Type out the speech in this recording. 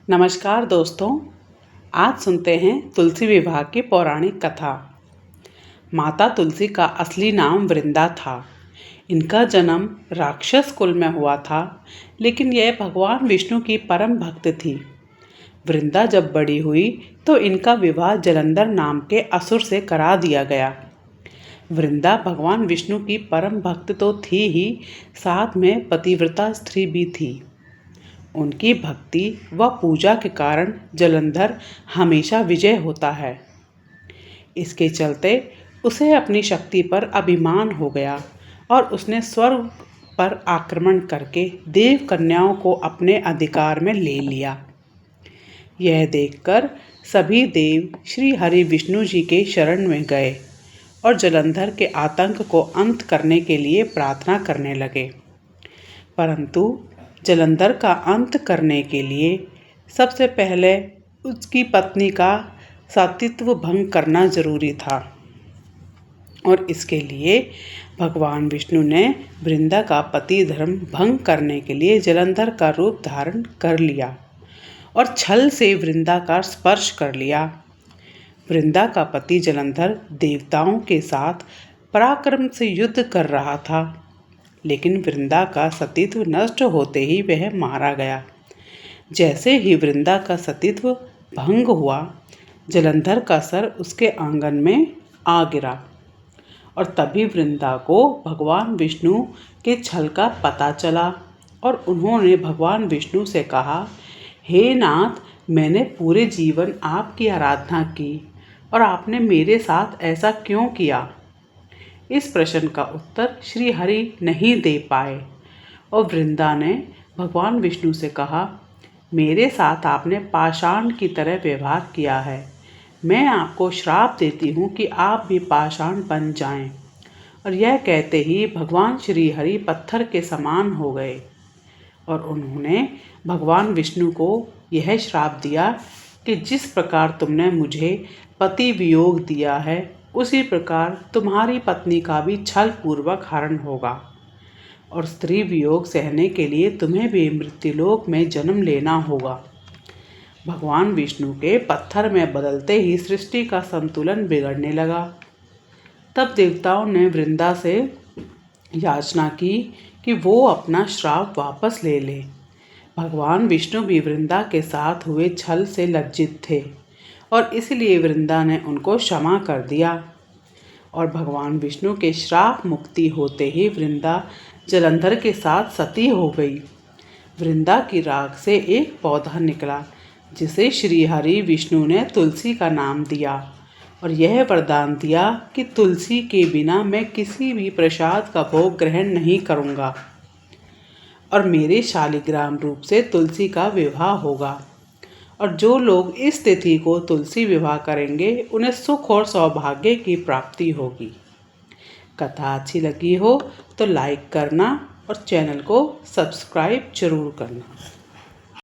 नमस्कार दोस्तों, आज सुनते हैं तुलसी विवाह की पौराणिक कथा। माता तुलसी का असली नाम वृंदा था। इनका जन्म राक्षस कुल में हुआ था, लेकिन यह भगवान विष्णु की परम भक्त थी। वृंदा जब बड़ी हुई तो इनका विवाह जलंधर नाम के असुर से करा दिया गया। वृंदा भगवान विष्णु की परम भक्त तो थी ही, साथ में पतिव्रता स्त्री भी थी। उनकी भक्ति व पूजा के कारण जलंधर हमेशा विजय होता है। इसके चलते उसे अपनी शक्ति पर अभिमान हो गया और उसने स्वर्ग पर आक्रमण करके देव कन्याओं को अपने अधिकार में ले लिया। यह देखकर सभी देव श्री हरि विष्णु जी के शरण में गए और जलंधर के आतंक को अंत करने के लिए प्रार्थना करने लगे। परंतु जलंधर का अंत करने के लिए सबसे पहले उसकी पत्नी का सतीत्व भंग करना जरूरी था, और इसके लिए भगवान विष्णु ने वृंदा का पति धर्म भंग करने के लिए जलंधर का रूप धारण कर लिया और छल से वृंदा का स्पर्श कर लिया। वृंदा का पति जलंधर देवताओं के साथ पराक्रम से युद्ध कर रहा था, लेकिन वृंदा का सतीत्व नष्ट होते ही वह मारा गया। जैसे ही वृंदा का सतीत्व भंग हुआ, जलंधर का सर उसके आंगन में आ गिरा और तभी वृंदा को भगवान विष्णु के छल का पता चला और उन्होंने भगवान विष्णु से कहा, हे नाथ, मैंने पूरे जीवन आपकी आराधना की और आपने मेरे साथ ऐसा क्यों किया? इस प्रश्न का उत्तर श्री हरि नहीं दे पाए और वृंदा ने भगवान विष्णु से कहा, मेरे साथ आपने पाषाण की तरह व्यवहार किया है। मैं आपको श्राप देती हूँ कि आप भी पाषाण बन जाएं। और यह कहते ही भगवान श्री हरि पत्थर के समान हो गए और उन्होंने भगवान विष्णु को यह श्राप दिया कि जिस प्रकार तुमने मुझे पति वियोग दिया है, उसी प्रकार तुम्हारी पत्नी का भी छल पूर्वक हरण होगा और स्त्री वियोग सहने के लिए तुम्हें भी मृत्युलोक में जन्म लेना होगा। भगवान विष्णु के पत्थर में बदलते ही सृष्टि का संतुलन बिगड़ने लगा। तब देवताओं ने वृंदा से याचना की कि वो अपना श्राप वापस ले ले। भगवान विष्णु भी वृंदा के साथ हुए छल से लज्जित थे और इसलिए वृंदा ने उनको क्षमा कर दिया और भगवान विष्णु के श्राप मुक्ति होते ही वृंदा जलंधर के साथ सती हो गई। वृंदा की राख से एक पौधा निकला जिसे श्री हरि विष्णु ने तुलसी का नाम दिया और यह वरदान दिया कि तुलसी के बिना मैं किसी भी प्रसाद का भोग ग्रहण नहीं करूँगा और मेरे शालिग्राम रूप से तुलसी का विवाह होगा। और जो लोग इस तिथि को तुलसी विवाह करेंगे, उन्हें सुख और सौभाग्य की प्राप्ति होगी। कथा अच्छी लगी हो तो लाइक करना और चैनल को सब्सक्राइब जरूर करना।